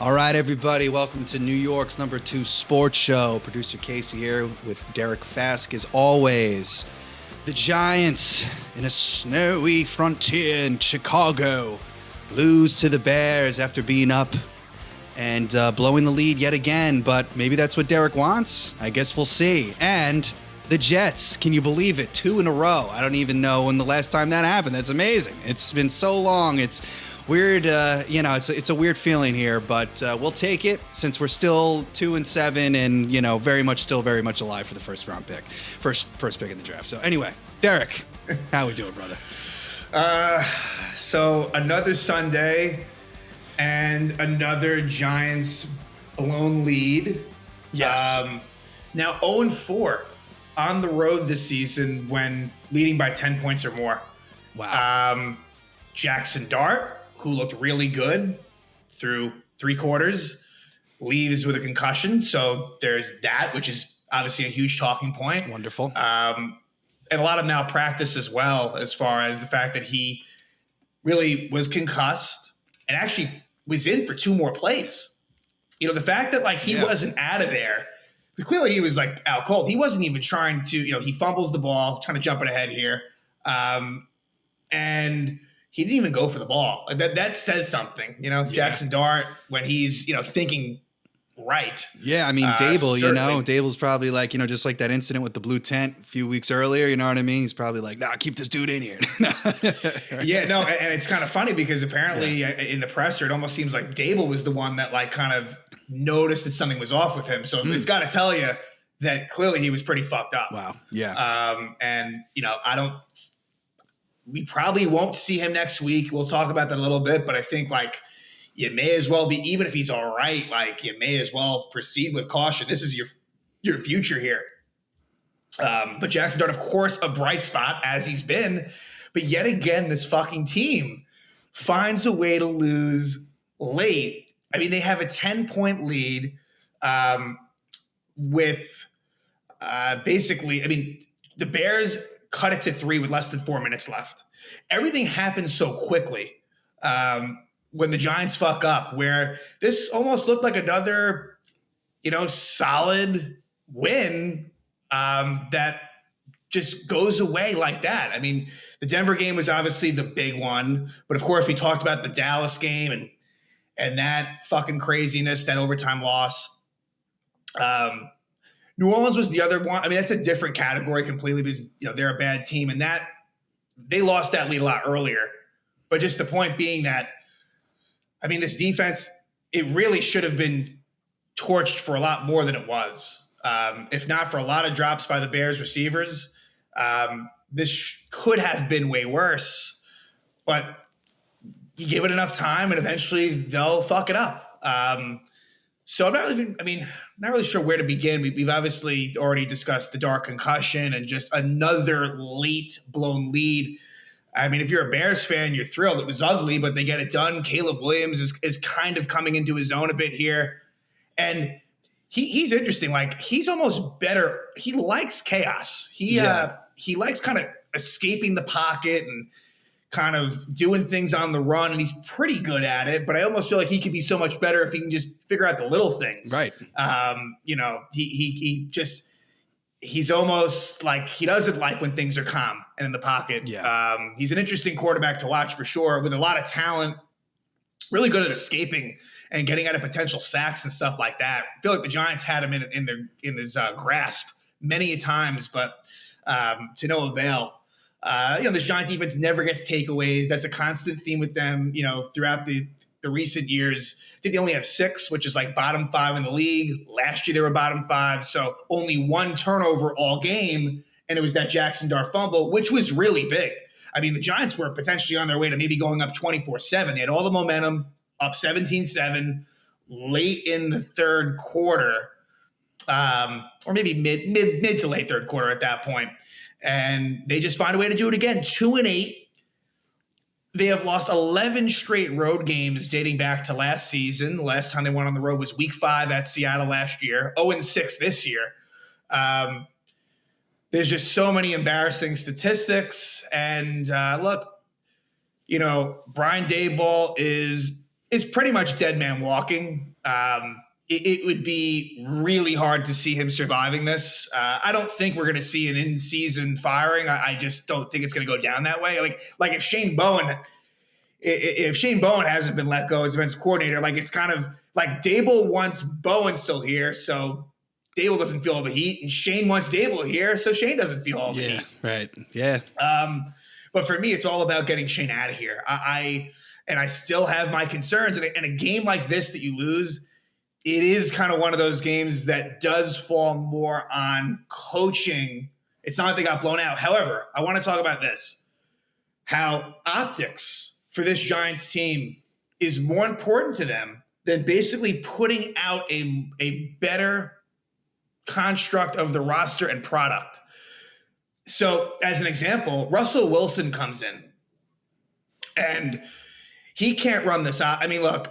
All right, everybody, welcome to New York's #2 sports show. Producer Casey here with Derek Fask as always. The Giants, in a snowy frontier in Chicago, lose to the Bears after being up and blowing the lead yet again. But maybe that's what Derek wants. I guess we'll see. And the Jets, can you believe it? 2 in a row. I don't even know when the last time that happened. That's amazing. It's been so long. It's weird, it's a weird feeling here, but we'll take it since we're still 2-7 and, very much alive for the first pick in the draft. So anyway, Derek, how we doing, brother? So another Sunday and another Giants blown lead. Yes. Now 0-4 on the road this season when leading by 10 points or more. Wow. Jackson Dart, who looked really good through 3 quarters, leaves with a concussion. So there's that, which is obviously a huge talking point. Wonderful. And a lot of malpractice as well, as far as the fact that he really was concussed and actually was in for 2 more plays. The fact that he wasn't out of there, clearly he was out cold. He wasn't even trying to, he fumbles the ball, kind of jumping ahead here. And he didn't even go for the ball. That says something, Jackson Dart, when he's, thinking right. Yeah, I mean, Dable, Dable's probably just like that incident with the blue tent a few weeks earlier, you know what I mean? He's probably like, nah, keep this dude in here. Yeah, no, and it's kind of funny because apparently in the presser, it almost seems like Dable was the one that kind of noticed that something was off with him. So it's got to tell you that clearly he was pretty fucked up. Wow, yeah. And, we probably won't see him next week. We'll talk about that a little bit, but I think you may as well be, even if he's all right, you may as well proceed with caution. This is your future here. But Jackson Dart, of course, a bright spot as he's been, but yet again, this fucking team finds a way to lose late. I mean, they have a 10-point lead with basically, the Bears cut it to 3 with less than 4 minutes left. Everything happens so quickly when the Giants fuck up, where this almost looked like another, solid win that just goes away like that. The Denver game was obviously the big one, but of course we talked about the Dallas game and that fucking craziness, that overtime loss. New Orleans was the other one. That's a different category completely because, they're a bad team and that they lost that lead a lot earlier. But just the point being that, this defense, it really should have been torched for a lot more than it was. If not for a lot of drops by the Bears receivers, this could have been way worse. But you give it enough time and eventually they'll fuck it up. So I'm not really sure where to begin. We've obviously already discussed the Dart concussion and just another late blown lead. If you're a Bears fan, you're thrilled. It was ugly, but they get it done. Caleb Williams is kind of coming into his own a bit here. And he's interesting. He's almost better. He likes chaos. He likes kind of escaping the pocket and kind of doing things on the run, and he's pretty good at it, but I almost feel like he could be so much better if he can just figure out the little things. Right. He's almost like he doesn't like when things are calm and in the pocket. Yeah. He's an interesting quarterback to watch for sure, with a lot of talent, really good at escaping and getting out of potential sacks and stuff like that. I feel like the Giants had him in his grasp many a times, but to no avail. This Giant defense never gets takeaways. That's a constant theme with them, throughout the recent years. I think they only have 6, which is bottom 5 in the league. Last year they were bottom 5. So only 1 turnover all game. And it was that Jackson Dart fumble, which was really big. The Giants were potentially on their way to maybe going up 24-7. They had all the momentum, up 17-7 late in the third quarter, or maybe mid to late third quarter at that point. And they just find a way to do it again. 2-8. They have lost 11 straight road games dating back to last season. The last time they went on the road was week 5 at Seattle last year. 0-6 this year. There's just so many embarrassing statistics. And look, Brian Daboll is is pretty much dead man walking. It would be really hard to see him surviving this. I don't think we're going to see an in-season firing. I just don't think it's going to go down that way. Like if Shane Bowen hasn't been let go as defense coordinator, like it's kind of like Dable wants Bowen still here, so Dable doesn't feel all the heat, and Shane wants Dable here, so Shane doesn't feel all the heat. Right. Yeah. But for me, it's all about getting Shane out of here. I still have my concerns, and a game like this that you lose, it is kind of one of those games that does fall more on coaching. It's not like they got blown out. However, I want to talk about this, how optics for this Giants team is more important to them than basically putting out a better construct of the roster and product. So as an example, Russell Wilson comes in and he can't run this.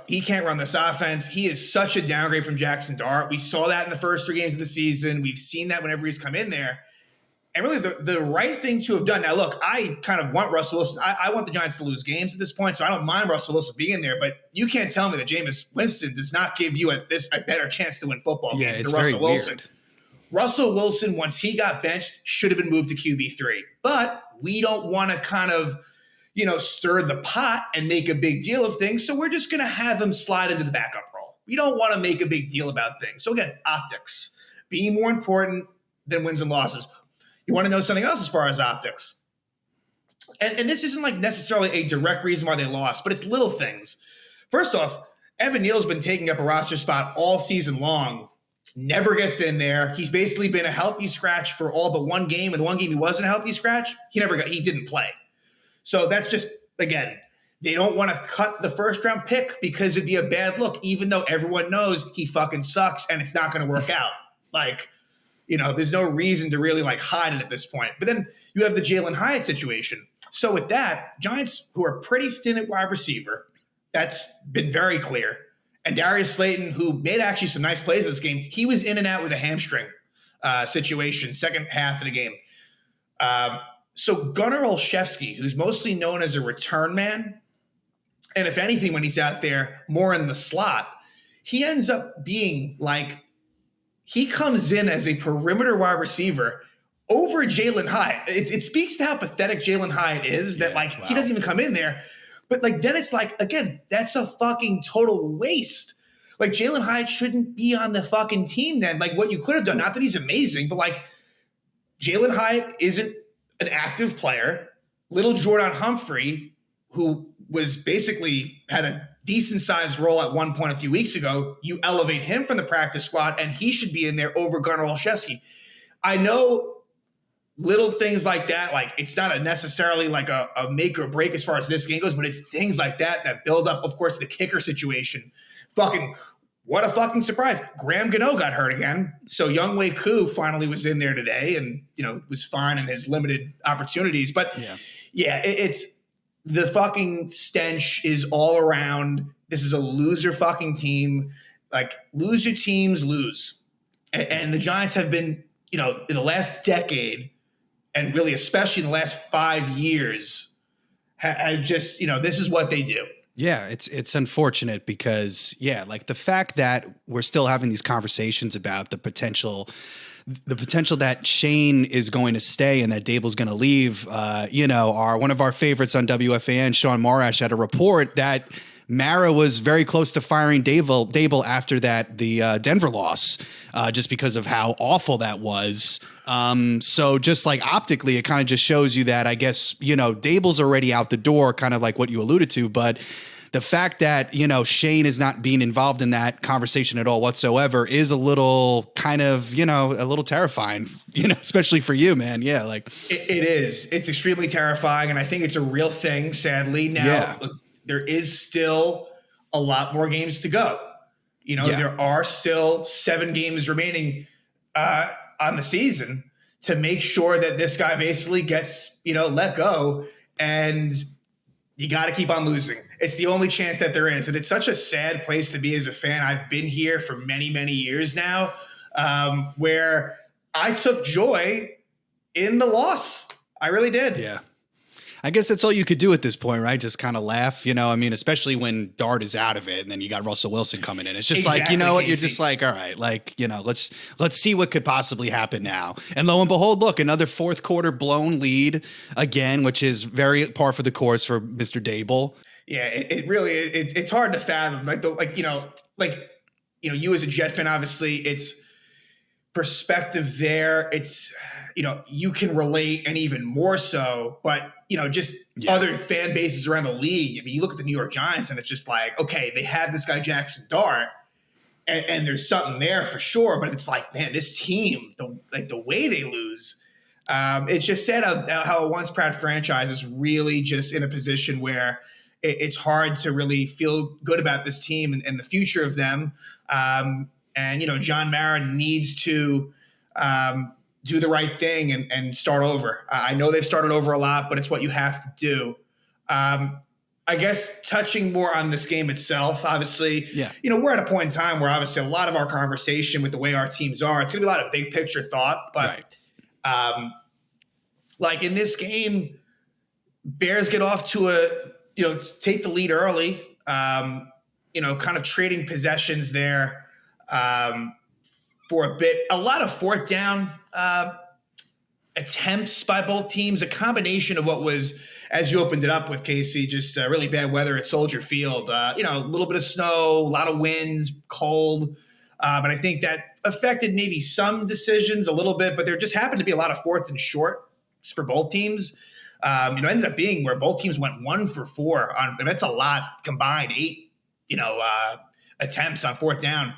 He can't run this offense. He is such a downgrade from Jackson Dart. We saw that in the first 3 games of the season. We've seen that whenever he's come in there. And really the right thing to have done. Now, look, I kind of want Russell Wilson. I want the Giants to lose games at this point, so I don't mind Russell Wilson being in there. But you can't tell me that Jameis Winston does not give you a better chance to win football games than Russell Wilson. Weird. Russell Wilson, once he got benched, should have been moved to QB3. But we don't want to kind of, stir the pot and make a big deal of things. So we're just going to have him slide into the backup role. We don't want to make a big deal about things. So again, optics being more important than wins and losses. You want to know something else as far as optics? And this isn't like necessarily a direct reason why they lost, but it's little things. First off, Evan Neal's been taking up a roster spot all season long. Never gets in there. He's basically been a healthy scratch for all but one game. And the one game he wasn't a healthy scratch, he didn't play. So that's just, again, they don't want to cut the first round pick because it'd be a bad look, even though everyone knows he fucking sucks and it's not going to work out. There's no reason to really hide it at this point. But then you have the Jalen Hyatt situation. So with that, Giants, who are pretty thin at wide receiver, that's been very clear. And Darius Slayton, who made actually some nice plays in this game, he was in and out with a hamstring situation, second half of the game. So Gunnar Olszewski, who's mostly known as a return man, and if anything, when he's out there more in the slot, he ends up being he comes in as a perimeter wide receiver over Jalen Hyatt. It speaks to how pathetic Jalen Hyatt is that he doesn't even come in there. But then it's again, that's a fucking total waste. Jalen Hyatt shouldn't be on the fucking team then. What you could have done, not that he's amazing, but Jalen Hyatt isn't an active player. Little Jordan Humphrey, who was basically had a decent sized role at one point a few weeks ago, you elevate him from the practice squad and he should be in there over Gunnar Olszewski. I know little things like that, it's not necessarily a make or break as far as this game goes, but it's things like that build up. Of course, the kicker situation. What a fucking surprise. Graham Gano got hurt again. So Younghoe Koo finally was in there today and, was fine in his limited opportunities. But it's the fucking stench is all around. This is a loser fucking team. Loser teams lose. And the Giants have been, in the last decade, and really especially in the last 5 years, have just, this is what they do. Yeah, it's unfortunate because, the fact that we're still having these conversations about the potential that Shane is going to stay and that Dable's going to leave, one of our favorites on WFAN, Sean Morash, had a report that Mara was very close to firing Dable after the Denver loss, just because of how awful that was. So just optically, it kind of just shows you that, I guess, Dable's already out the door, kind of like what you alluded to, but the fact that, Shane is not being involved in that conversation at all whatsoever is a little kind of, a little terrifying, especially for you, man. Yeah. It is. It's extremely terrifying. And I think it's a real thing, sadly. Now, look, there is still a lot more games to go. There are still 7 games remaining on the season to make sure that this guy basically gets, let go. And you got to keep on losing. It's the only chance that there is. And it's such a sad place to be as a fan. I've been here for many, many years now, where I took joy in the loss. I really did. Yeah. I guess that's all you could do at this point, right? Just kind of laugh, I mean, especially when Dart is out of it and then you got Russell Wilson coming in. It's just Exactly, like, you know what? You're Casey. just like, all right, like, let's see what could possibly happen now. And lo and behold, look, another fourth quarter blown lead again, which is very par for the course for Mr. Dable. Yeah, it really it's hard to fathom. You as a Jet fan, obviously, it's perspective there. It's you can relate, and even more so. But just other fan bases around the league. I mean, you look at the New York Giants, and it's just like, okay, they had this guy Jackson Dart, and there's something there for sure. But it's like, man, this team, the way they lose. It's just sad how a once proud franchise is really just in a position where it's hard to really feel good about this team and the future of them. And John Mara needs to do the right thing and start over. I know they've started over a lot, but it's what you have to do. I guess touching more on this game itself, obviously, we're at a point in time where obviously a lot of our conversation with the way our teams are, it's going to be a lot of big picture thought. But like in this game, Bears get off to take the lead early, kind of trading possessions there for a bit. A lot of fourth down attempts by both teams, a combination of what was, as you opened it up with, Casey, just really bad weather at Soldier Field. A little bit of snow, a lot of winds, cold. But I think that affected maybe some decisions a little bit, but there just happened to be a lot of fourth and short for both teams. Ended up being where both teams went 1 for 4 on. That's a lot combined, 8, attempts on fourth down.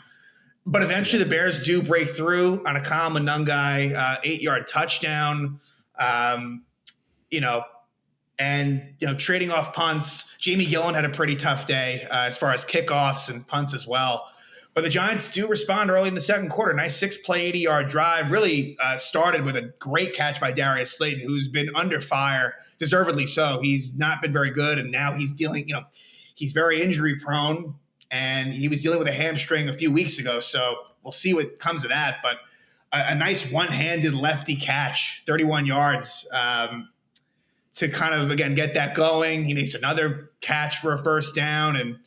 But eventually the Bears do break through on a Kyle Monangai 8-yard touchdown. Trading off punts. Jamie Gillen had a pretty tough day as far as kickoffs and punts as well. But the Giants do respond early in the second quarter. Nice 6-play, 80-yard drive. Really started with a great catch by Darius Slayton, who's been under fire, deservedly so. He's not been very good, and now he's dealing, he's very injury prone, and he was dealing with a hamstring a few weeks ago. So we'll see what comes of that. But a nice one-handed lefty catch, 31 yards, to kind of, again, get that going. He makes another catch for a first down, and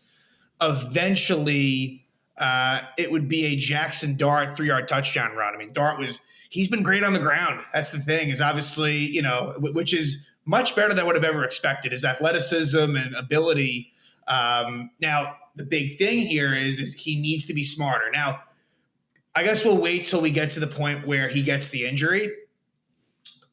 eventually it would be a Jackson Dart 3-yard touchdown run. I mean, he's been great on the ground. That's the thing, is obviously, which is much better than I would have ever expected, his athleticism and ability. Now, the big thing here is he needs to be smarter. Now, I guess we'll wait till we get to the point where he gets the injury,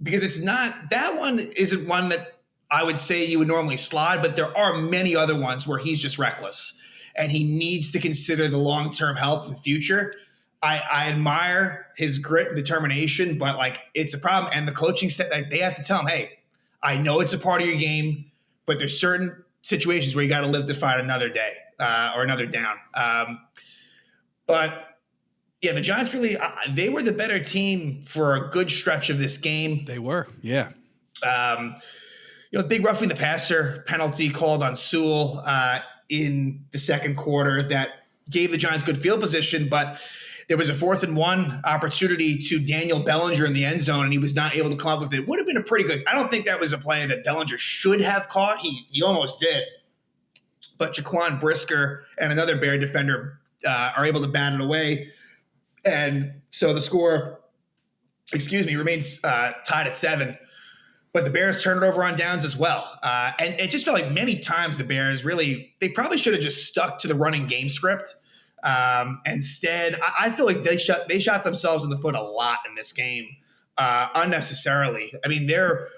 because that one isn't one that I would say you would normally slide, but there are many other ones where he's just reckless. And he needs to consider the long-term health and future. I admire his grit and determination, but it's a problem. And the coaching staff, they have to tell him, hey, I know it's a part of your game, but there's certain situations where you got to live to fight another day or another down. But yeah, the Giants really, they were the better team for a good stretch of this game. They were, yeah. Big roughing the passer penalty called on Sewell in the second quarter that gave the Giants good field position, but there was a 4th and 1 opportunity to Daniel Bellinger in the end zone, and he was not able to come up with it. Would have been a pretty good. I don't think that was a play that Bellinger should have caught. He almost did, but Jaquan Brisker and another Bear defender are able to bat it away, and so the score, remains tied at 7. But the Bears turned it over on downs as well. And it just felt like many times the Bears they probably should have just stuck to the running game script. Instead, I feel like they shot themselves in the foot a lot in this game unnecessarily. I mean, their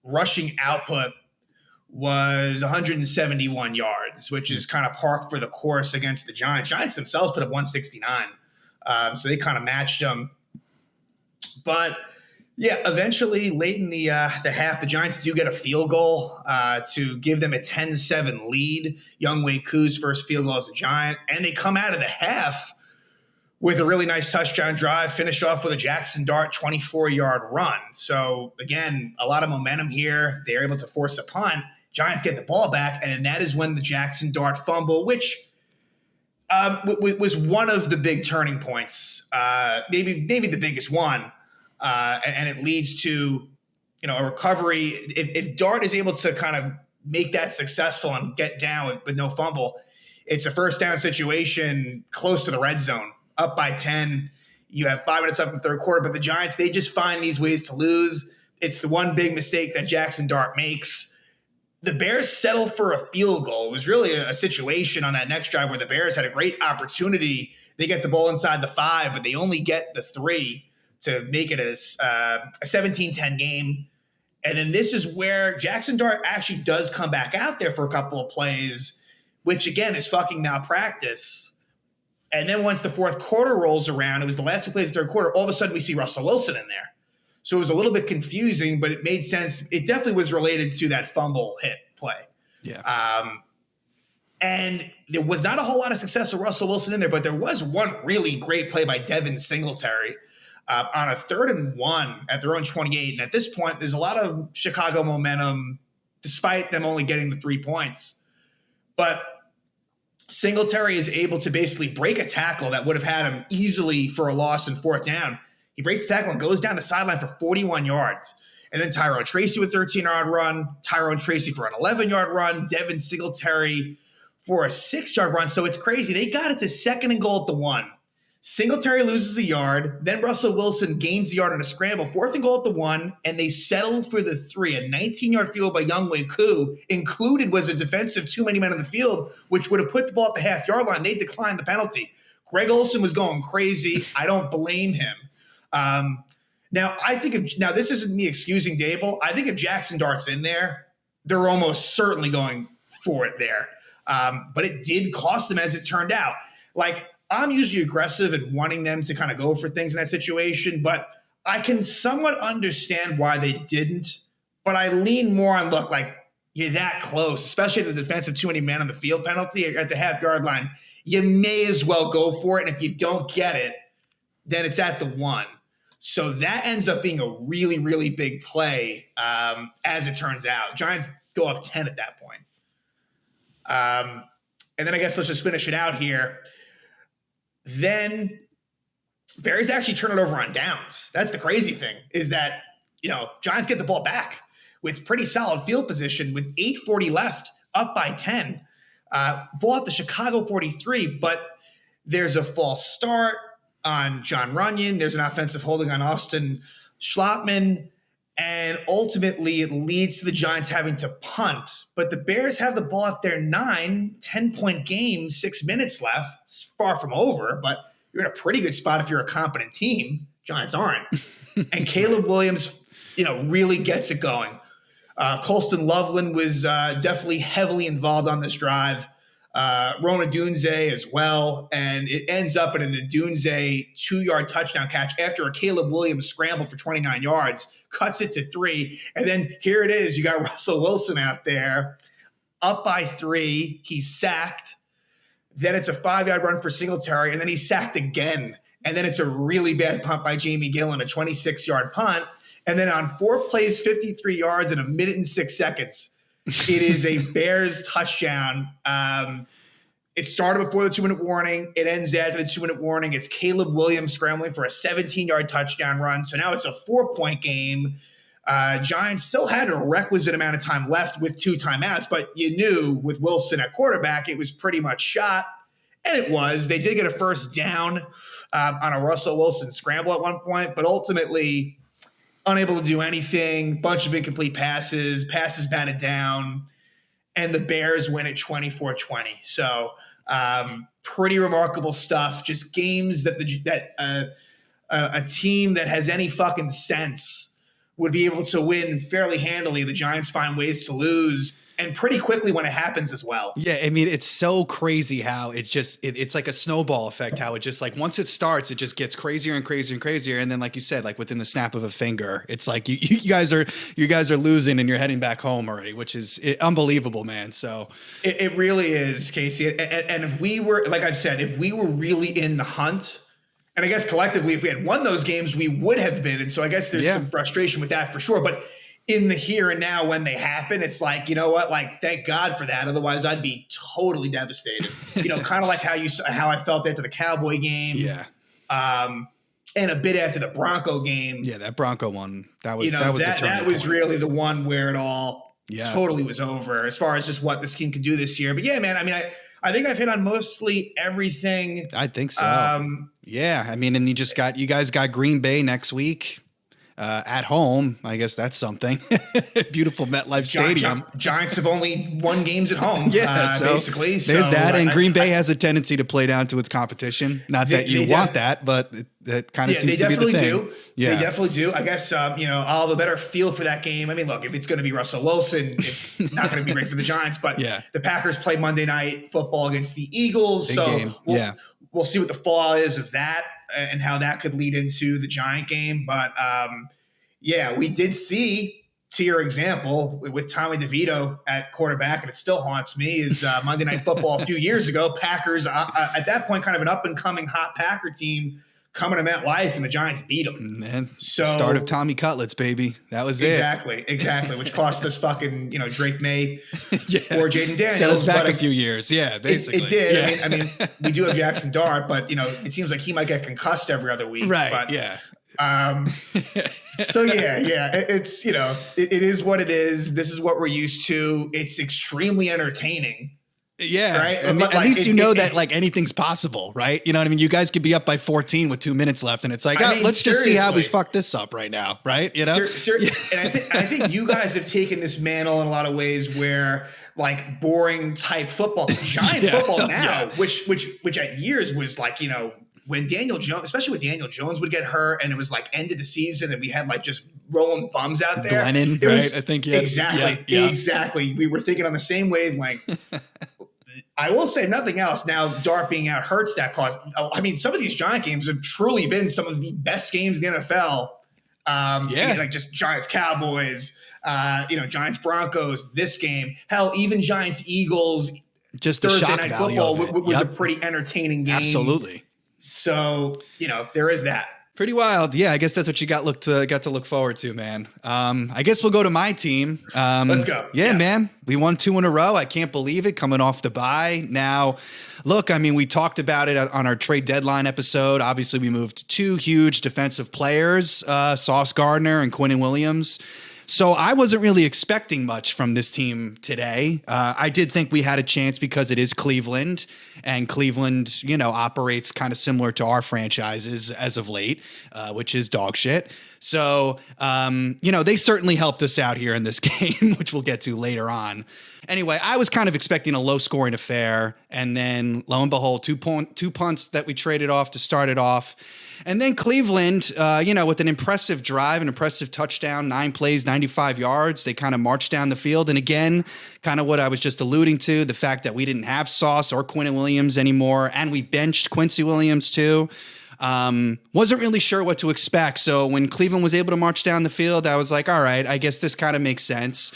rushing output was 171 yards, which is kind of par for the course against the Giants. Giants themselves put up 169. So they kind of matched them. But yeah, eventually, late in the half, the Giants do get a field goal to give them a 10-7 lead. Younghoe Koo's first field goal as a Giant. And they come out of the half with a really nice touchdown drive, finished off with a Jackson Dart 24-yard run. So, again, a lot of momentum here. They're able to force a punt. Giants get the ball back, and that is when the Jackson Dart fumble, which was one of the big turning points, maybe the biggest one. And it leads to a recovery. If Dart is able to kind of make that successful and get down with no fumble, it's a first down situation close to the red zone, up by 10. You have 5 minutes up in the third quarter, but the Giants, they just find these ways to lose. It's the one big mistake that Jackson Dart makes. The Bears settle for a field goal. It was really a situation on that next drive where the Bears had a great opportunity. They get the ball inside the 5, but they only get the 3 to make it a 17-10 game. And then this is where Jackson Dart actually does come back out there for a couple of plays, which again is fucking malpractice. And then once the fourth quarter rolls around, it was the last 2 plays of the third quarter, all of a sudden we see Russell Wilson in there. So it was a little bit confusing, but it made sense. It definitely was related to that fumble hit play. Yeah. And there was not a whole lot of success with Russell Wilson in there, but there was one really great play by Devin Singletary on a 3rd and 1 at their own 28. And at this point, there's a lot of Chicago momentum, despite them only getting the 3 points. But Singletary is able to basically break a tackle that would have had him easily for a loss in 4th down. He breaks the tackle and goes down the sideline for 41 yards. And then Tyrone Tracy with a 13-yard run, Tyrone Tracy for an 11-yard run, Devin Singletary for a 6-yard run. So it's crazy. They got it to 2nd and goal at the 1. Singletary loses a yard. Then Russell Wilson gains the yard on a scramble. 4th and goal at the 1, and they settle for the 3. A 19-yard field by Younghoe Koo. Included was a defensive too many men on the field, which would have put the ball at the half-yard line. They declined the penalty. Greg Olsen was going crazy. I don't blame him. Now this isn't me excusing Dable. I think if Jackson Dart's in there, they're almost certainly going for it there. But it did cost them, as it turned out. Like, I'm usually aggressive and wanting them to kind of go for things in that situation, but I can somewhat understand why they didn't. But I lean more on, look, like, you're that close, especially the defensive too many men on the field penalty at the half-yard line. You may as well go for it. And if you don't get it, then it's at the 1. So that ends up being a really, really big play, as it turns out. Giants go up 10 at that point. And then I guess let's just finish it out here. Then Bears actually turn it over on downs. That's the crazy thing, is that, Giants get the ball back with pretty solid field position with 8:40 left, up by 10. Ball at the Chicago 43, but there's a false start on John Runyon. There's an offensive holding on Austin Schlottman. And ultimately, it leads to the Giants having to punt. But the Bears have the ball at their 10-point game, 6 minutes left. It's far from over, but you're in a pretty good spot if you're a competent team. Giants aren't. And Caleb Williams, really gets it going. Colston Loveland was definitely heavily involved on this drive. Rona Dunze as well, and it ends up in an Dunze 2-yard touchdown catch after a Caleb Williams scramble for 29 yards, cuts it to 3, and then here it is. You got Russell Wilson out there, up by 3. He's sacked. Then it's a 5-yard run for Singletary, and then he's sacked again. And then it's a really bad punt by Jamie Gillen, a 26-yard punt. And then on 4 plays, 53 yards in a minute and 6 seconds, it is a Bears touchdown. It started before the 2-minute warning. It ends after the 2-minute warning. It's Caleb Williams scrambling for a 17-yard touchdown run. So now it's a 4-point game. Giants still had a requisite amount of time left with 2 timeouts, but you knew with Wilson at quarterback, it was pretty much shot. And it was. They did get a first down on a Russell Wilson scramble at one point, but ultimately unable to do anything. Bunch of incomplete passes batted down, and the Bears win at 24-20. So pretty remarkable stuff. Just games that a team that has any fucking sense would be able to win fairly handily. The Giants find ways to lose, and pretty quickly when it happens as well. Yeah, I mean, it's so crazy how it's like a snowball effect, how it just, like, once it starts, it just gets crazier and crazier and crazier. And then, like you said, like within the snap of a finger, it's like you guys are losing and you're heading back home already, which is unbelievable, man. So it really is, Casey. And if we were, like I've said, if we were really in the hunt, and I guess collectively, if we had won those games, we would have been. And so I guess there's some frustration with that for sure. But in the here and now, when they happen, it's like, you know what? Like, thank God for that. Otherwise, I'd be totally devastated. Kind of like how I felt after the Cowboy game. Yeah. and a bit after the Bronco game. Yeah, that Bronco one, that was that was really the one where it all totally was over as far as just what this team could do this year. But yeah, man, I mean, I think I've hit on mostly everything. I think so. Yeah, I mean, and you guys got Green Bay next week. At home, I guess that's something. Beautiful MetLife Stadium. Giants have only won games at home, basically. There's that, and Green Bay has a tendency to play down to its competition. Not that you want that, but that kind of seems to be the thing. Yeah, they definitely do. I guess I'll have a better feel for that game. I mean, look, if it's going to be Russell Wilson, it's not going to be great for the Giants. But the Packers play Monday Night Football against the Eagles, Big game. We'll see what the fallout is of that and how that could lead into the Giant game. But we did see, to your example, with Tommy DeVito at quarterback, and it still haunts me, is Monday Night Football a few years ago. Packers, at that point, kind of an up-and-coming hot Packer team, coming to MetLife, and the Giants beat them. Man, start of Tommy Cutlets, baby. That was exactly, which cost us fucking Drake May or Jaden Daniels. Set us back a few years, basically. It did. Yeah. I mean, we do have Jackson Dart, but it seems like he might get concussed every other week. Right. But, it's it is what it is. This is what we're used to. It's extremely entertaining. Yeah. Right. I mean, at least that anything's possible, right? You know what I mean? You guys could be up by 14 with 2 minutes left, and it's like, let's just see how we fuck this up right now, right? You know? And I think you guys have taken this mantle in a lot of ways where boring type football, giant football now, which at years was when Daniel Jones, especially when Daniel Jones would get hurt and it was end of the season and we had just rolling bums out there. Glennon, right? I think exactly. We were thinking on the same wavelength. I will say nothing else. Now, Dart being out hurts that cause. I mean, some of these Giant games have truly been some of the best games in the NFL. Just Giants Cowboys, Giants Broncos. This game, hell, even Giants Eagles. Just the Thursday shock night value football of it. was a pretty entertaining game. Absolutely. So there is that. Pretty wild. Yeah, I guess that's what you got to look forward to, man. I guess we'll go to my team. Let's go. Yeah, man. We won 2 in a row. I can't believe it, coming off the bye. Now, look, I mean, we talked about it on our trade deadline episode. Obviously, we moved 2 huge defensive players, Sauce Gardner and Quinnen Williams. So I wasn't really expecting much from this team today. I did think we had a chance because it is Cleveland, and Cleveland, operates kind of similar to our franchises as of late, which is dog shit. So, they certainly helped us out here in this game, which we'll get to later on. Anyway, I was kind of expecting a low-scoring affair, and then lo and behold, two punts that we traded off to start it off. And then Cleveland, with an impressive drive, an impressive touchdown, 9 plays, 95 yards, they kind of marched down the field. And again, kind of what I was just alluding to, the fact that we didn't have Sauce or Quinnen Williams anymore, and we benched Quincy Williams too. Wasn't really sure what to expect. So when Cleveland was able to march down the field, I was like, all right, I guess this kind of makes sense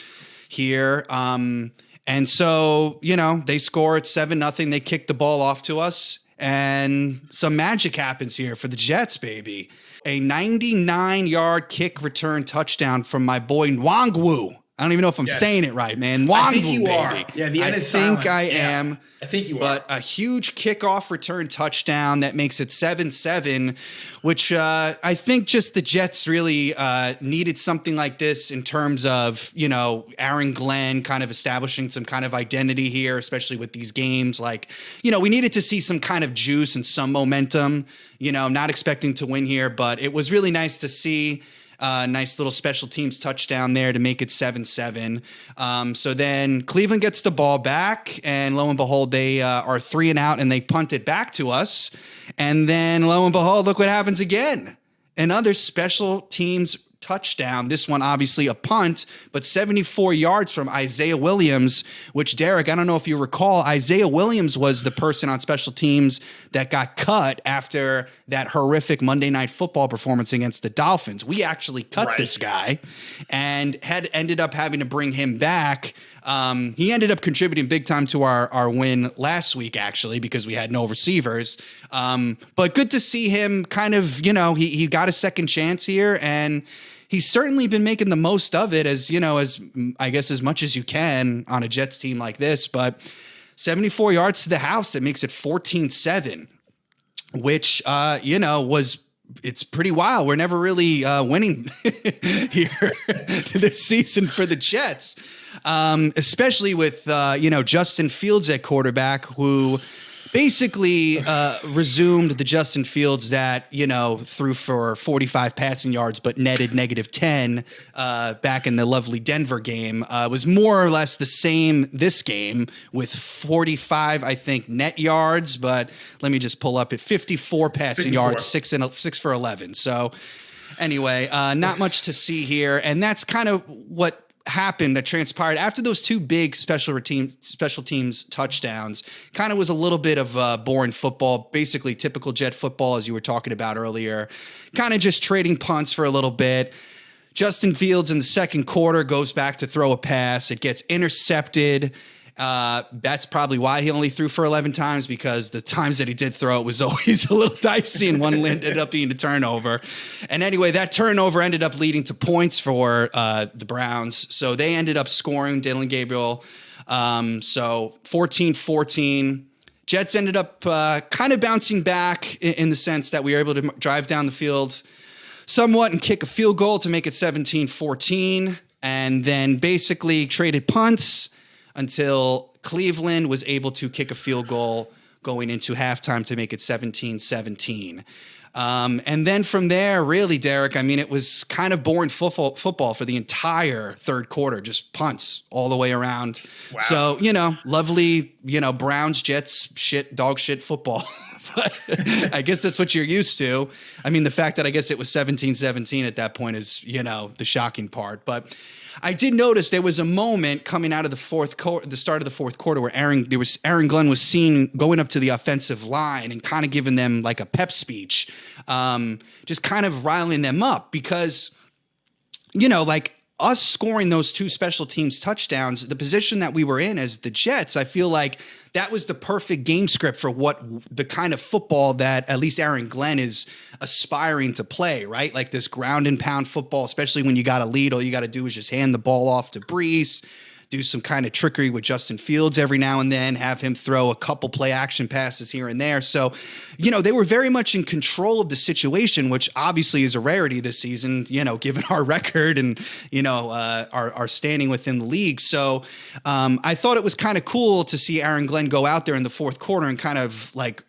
here. And so, they score at 7-0. They kick the ball off to us. And some magic happens here for the Jets, baby. A 99-yard kick return touchdown from my boy Nwangwu. I don't even know if I'm saying it right, man. Nwangwu, I think you baby. are. Yeah, the end is silent. I think I am. I think you are. But a huge kickoff return touchdown that makes it 7-7, which I think just the Jets really needed something like this in terms of, Aaron Glenn kind of establishing some kind of identity here, especially with these games. We needed to see some kind of juice and some momentum. Not expecting to win here, but it was really nice to see. Nice little special teams touchdown there to make it 7-7. So then Cleveland gets the ball back, and lo and behold, they are 3 and out, and they punt it back to us. And then lo and behold, look what happens again. Another special teams touchdown. This one, obviously a punt, but 74 yards from Isaiah Williams, which, Derek, I don't know if you recall, Isaiah Williams was the person on special teams that got cut after that horrific Monday Night Football performance against the Dolphins. We actually cut this guy and had ended up having to bring him back. He ended up contributing big time to our win last week, actually, because we had no receivers. But good to see him kind of, he got a second chance here, and he's certainly been making the most of it as I guess as much as you can on a Jets team like this. But 74 yards to the house, that makes it 14-7, which, was it's pretty wild. We're never really winning here this season for the Jets, especially with Justin Fields at quarterback, who basically resumed the Justin Fields that threw for 45 passing yards but netted -10 back in the lovely Denver game. Was more or less the same this game with 45, I think, net yards. But let me just pull up at 54 passing yards, 6 for 11. So anyway, not much to see here, and that's kind of what happened that transpired after those two big special teams touchdowns. Kind of was a little bit of boring football, basically typical Jet football, as you were talking about earlier, kind of just trading punts for a little bit. Justin Fields in the second quarter goes back to throw a pass. It gets intercepted. That's probably why he only threw for 11 times, because the times that he did throw it was always a little dicey, and one ended up being a turnover. And anyway, that turnover ended up leading to points for the Browns. So they ended up scoring Dalton Gabriel. So 14-14. Jets ended up kind of bouncing back in the sense that we were able to drive down the field somewhat and kick a field goal to make it 17-14, and then basically traded punts until Cleveland was able to kick a field goal going into halftime to make it 17-17. And then from there, really, Derek, I mean, it was kind of boring football for the entire third quarter, just punts all the way around. Wow. So, lovely, Browns, Jets, dog shit football. But I guess that's what you're used to. I mean, the fact that I guess it was 17-17 at that point is, the shocking part. But I did notice there was a moment coming out of the start of the fourth quarter, where Aaron Glenn was seen going up to the offensive line and kind of giving them like a pep speech, just kind of riling them up, because, like us scoring those two special teams touchdowns, the position that we were in as the Jets, I feel like that was the perfect game script for what the kind of football that at least Aaron Glenn is aspiring to play, right? Like this ground and pound football, especially when you got a lead, all you got to do is just hand the ball off to Brees, do some kind of trickery with Justin Fields every now and then, have him throw a couple play action passes here and there. So, they were very much in control of the situation, which obviously is a rarity this season, given our record and, our standing within the league. So I thought it was kind of cool to see Aaron Glenn go out there in the fourth quarter and kind of like,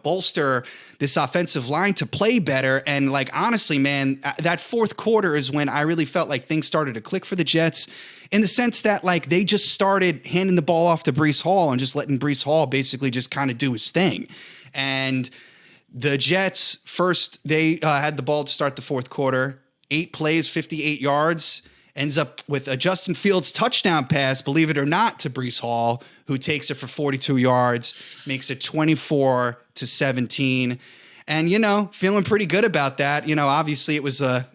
bolster this offensive line to play better. And like, honestly, man, that fourth quarter is when I really felt like things started to click for the Jets, in the sense that like they just started handing the ball off to Brees Hall and just letting Brees Hall basically just kind of do his thing. And the Jets first, they had the ball to start the fourth quarter, 8 plays, 58 yards, ends up with a Justin Fields touchdown pass, believe it or not, to Brees Hall, who takes it for 42 yards, makes it 24-17. And, feeling pretty good about that. Obviously it was a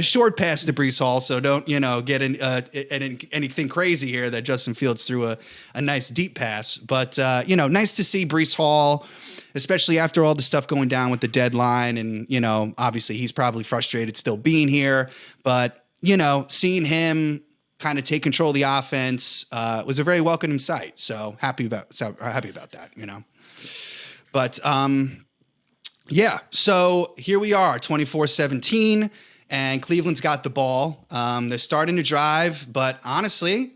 short pass to Brees Hall, so don't, get anything crazy here that Justin Fields threw a nice deep pass. But, nice to see Brees Hall, especially after all the stuff going down with the deadline. And, obviously he's probably frustrated still being here. But, seeing him kind of take control of the offense was a very welcoming sight. So happy about that, But, yeah, so here we are, 24-17, and Cleveland's got the ball. They're starting to drive, but honestly,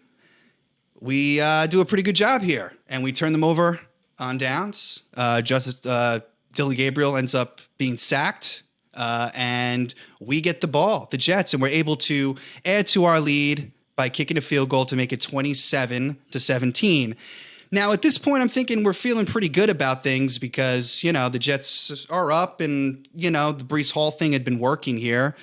we do a pretty good job here, and we turn them over on downs. Dylan Gabriel ends up being sacked, and we get the ball, the Jets, and we're able to add to our lead by kicking a field goal to make it 27-17. Now, at this point, I'm thinking we're feeling pretty good about things because, the Jets are up and, the Brees Hall thing had been working here.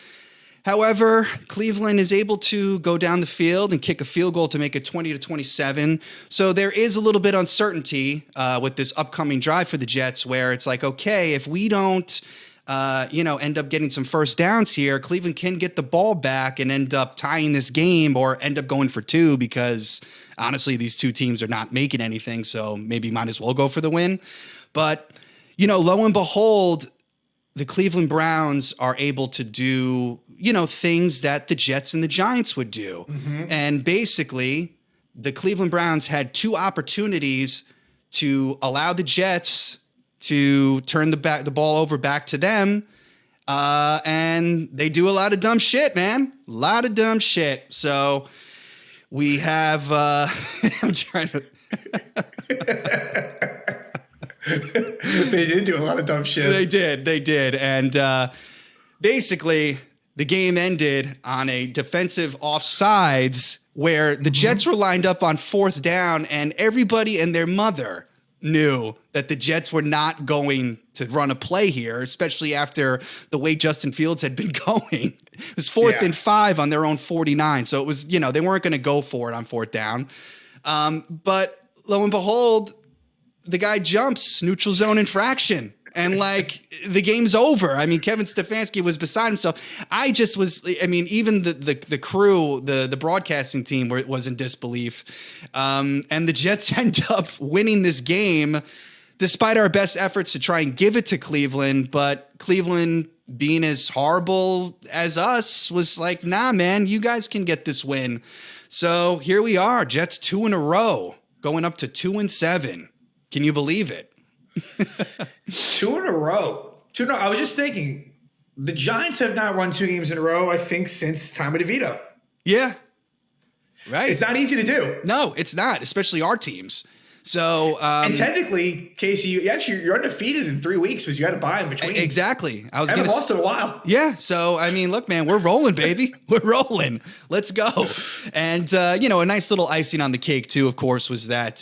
However, Cleveland is able to go down the field and kick a field goal to make it 20-27. So there is a little bit of uncertainty with this upcoming drive for the Jets, where it's like, okay, if we don't, end up getting some first downs here, Cleveland can get the ball back and end up tying this game or end up going for 2, because honestly, these two teams are not making anything, so maybe might as well go for the win. But, lo and behold, the Cleveland Browns are able to do, things that the Jets and the Giants would do. Mm-hmm. And basically, the Cleveland Browns had 2 opportunities to allow the Jets to turn the ball over back to them, And they do a lot of dumb shit, man. A lot of dumb shit. So we have, I'm trying to. They did do a lot of dumb shit. They did. And basically, the game ended on a defensive offsides where the Jets were lined up on 4th down, and everybody and their mother knew that the Jets were not going to run a play here, especially after the way Justin Fields had been going. It was 4th and 5 on their own 49. So it was, they weren't going to go for it on 4th down. But lo and behold, the guy jumps neutral zone infraction. And the game's over. I mean, Kevin Stefanski was beside himself. Even the crew, the broadcasting team was in disbelief. And the Jets end up winning this game despite our best efforts to try and give it to Cleveland. But Cleveland, being as horrible as us, was like, nah, man, you guys can get this win. So here we are, Jets 2 in a row, going up to 2-7. Can you believe it? 2 in a row. I was just thinking, the Giants have not won 2 games in a row, I think, since Tommy DeVito. Yeah. Right. It's not easy to do. No, it's not, especially our teams. So, and technically, Casey, you're undefeated in 3 weeks because you had to buy in between. Exactly. I haven't lost in a while. Yeah. So, I mean, look, man, we're rolling, baby. We're rolling. Let's go. And, a nice little icing on the cake, too, of course, was that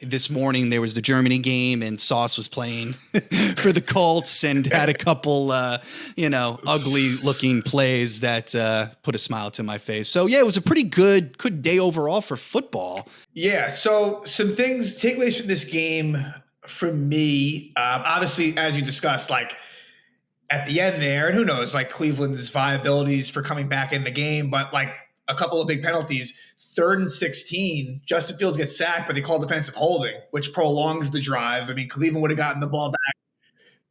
this morning there was the Germany game and Sauce was playing for the Colts and had a couple, ugly looking plays that put a smile to my face. So, yeah, it was a pretty good day overall for football. Yeah, so some takeaways from this game for me, obviously, as you discussed, at the end there, and who knows, Cleveland's viabilities for coming back in the game, but a couple of big penalties. 3rd and 16, Justin Fields gets sacked, but they call defensive holding, which prolongs the drive. I mean, Cleveland would have gotten the ball back.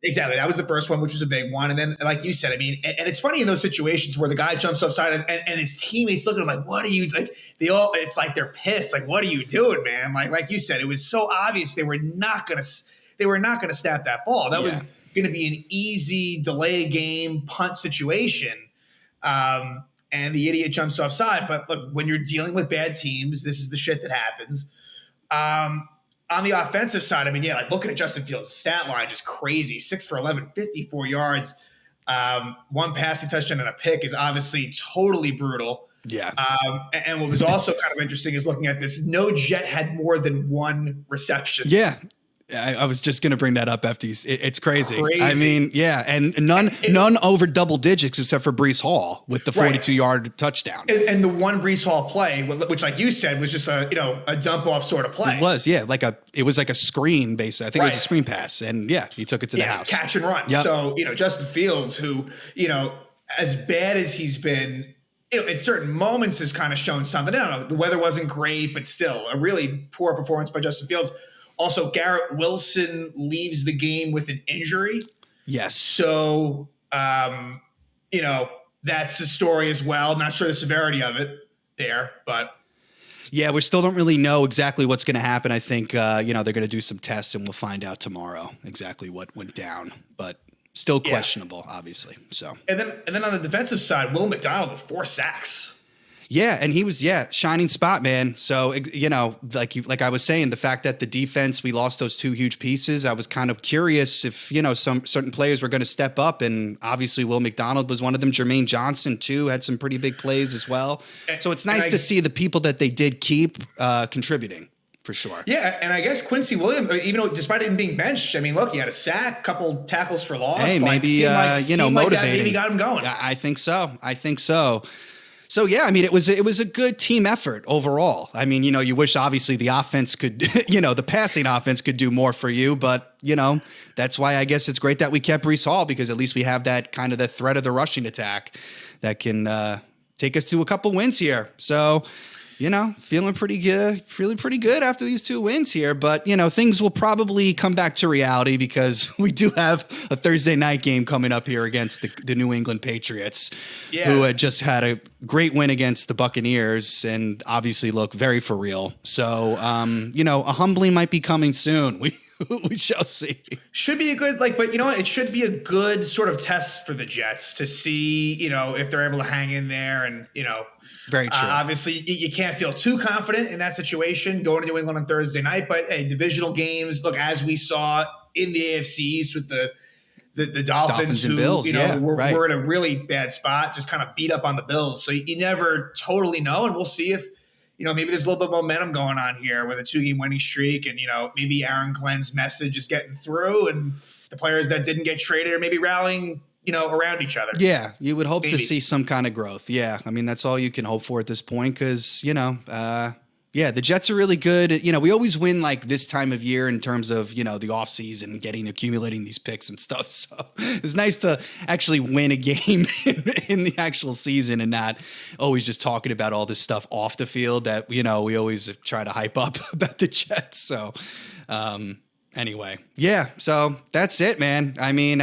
Exactly. That was the first one, which was a big one. And then, like you said, I mean, and it's funny in those situations where the guy jumps offside and his teammates look at him like, what are you, it's like they're pissed. Like, what are you doing, man? Like you said, it was so obvious they were not going to snap that ball. That was going to be an easy delay game punt situation. And the idiot jumps offside. But look, when you're dealing with bad teams, this is the shit that happens. On the offensive side, I mean, looking at Justin Fields' stat line, just crazy. 6 for 11, 54 yards, 1 passing touchdown and a pick is obviously totally brutal. Yeah. And what was also kind of interesting is looking at this. No Jet had more than 1 reception. Yeah. I was just going to bring that up, FD. It's crazy. I mean, yeah, and none over double digits except for Breece Hall with the 42-yard touchdown. And the one Breece Hall play, which, like you said, was just a dump off sort of play. It was, yeah, it was like a screen basically. I think it was a screen pass, and he took it to the house. Catch and run. Yep. So Justin Fields, who as bad as he's been, in certain moments has kind of shown something. I don't know, the weather wasn't great, but still a really poor performance by Justin Fields. Also, Garrett Wilson leaves the game with an injury. Yes. So, that's a story as well. Not sure the severity of it there, but. Yeah, we still don't really know exactly what's going to happen. I think, they're going to do some tests and we'll find out tomorrow exactly what went down. But still questionable, obviously. So. And then on the defensive side, Will McDonald with 4 sacks. Yeah, and he was shining spot, man. So like I was saying, the fact that the defense, we lost those 2 huge pieces. I was kind of curious if some certain players were going to step up, and obviously Will McDonald was one of them. Jermaine Johnson too had some pretty big plays as well. So it's nice to see the people that they did keep contributing. For sure. Yeah, and I guess Quincy Williams, even though despite him being benched, I mean, look, he had a sack, couple tackles for loss. Hey, maybe motivating. Like that maybe got him going. I think so. So, yeah, I mean, it was a good team effort overall. I mean, you wish obviously the offense could, the passing offense could do more for you. But, that's why I guess it's great that we kept Breece Hall, because at least we have that kind of the threat of the rushing attack that can take us to a couple wins here. So, feeling pretty good after these 2 wins here. But, things will probably come back to reality because we do have a Thursday night game coming up here against the New England Patriots, who had just had a great win against the Buccaneers and obviously look very for real. So, a humbling might be coming soon. We shall see. Should be a good, but you know what? It should be a good sort of test for the Jets to see, if they're able to hang in there. And, very true. Obviously, you can't feel too confident in that situation going to New England on Thursday night. But, hey, divisional games, look, as we saw in the AFC East with the Dolphins and who, Bills, were in a really bad spot, just kind of beat up on the Bills. So you never totally know. And we'll see if, maybe there's a little bit of momentum going on here with a 2-game winning streak. And, maybe Aaron Glenn's message is getting through and the players that didn't get traded are maybe rallying, around each other. Yeah, you would hope to see some kind of growth. Yeah, I mean, that's all you can hope for at this point because, the Jets are really good. We always win like this time of year in terms of, the offseason, accumulating these picks and stuff. So it's nice to actually win a game in the actual season and not always just talking about all this stuff off the field that, we always try to hype up about the Jets. So anyway, yeah, so that's it, man. I mean,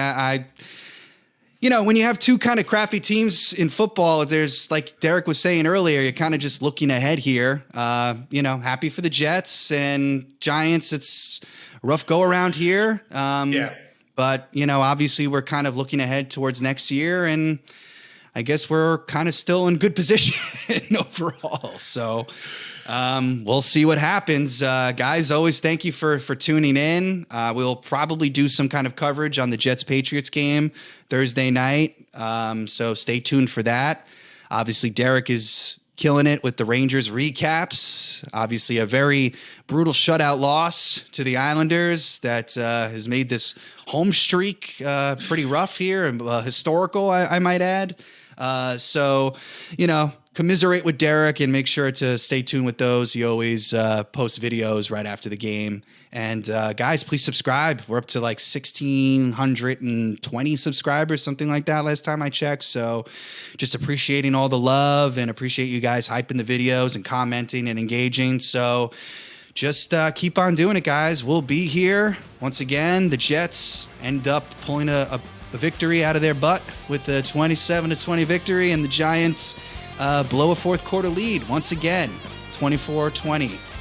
when you have two kind of crappy teams in football, there's, like Derek was saying earlier, you're kind of just looking ahead here. Happy for the Jets and Giants. It's a rough go around here. But, obviously we're kind of looking ahead towards next year, and I guess we're kind of still in good position overall. So we'll see what happens. Guys, always thank you for tuning in. We'll probably do some kind of coverage on the Jets-Patriots game Thursday night. So stay tuned for that. Obviously, Derek is killing it with the Rangers recaps. Obviously, a very brutal shutout loss to the Islanders that has made this home streak pretty rough here, historical, I might add. So, commiserate with Derek and make sure to stay tuned with those. He always posts videos right after the game. And guys, please subscribe. We're up to like 1,620 subscribers, something like that last time I checked. So just appreciating all the love and appreciate you guys hyping the videos and commenting and engaging. So just keep on doing it, guys. We'll be here. Once again, the Jets end up pulling a victory out of their butt with the 27-20 victory, and the Giants blow a fourth quarter lead once again, 24-20.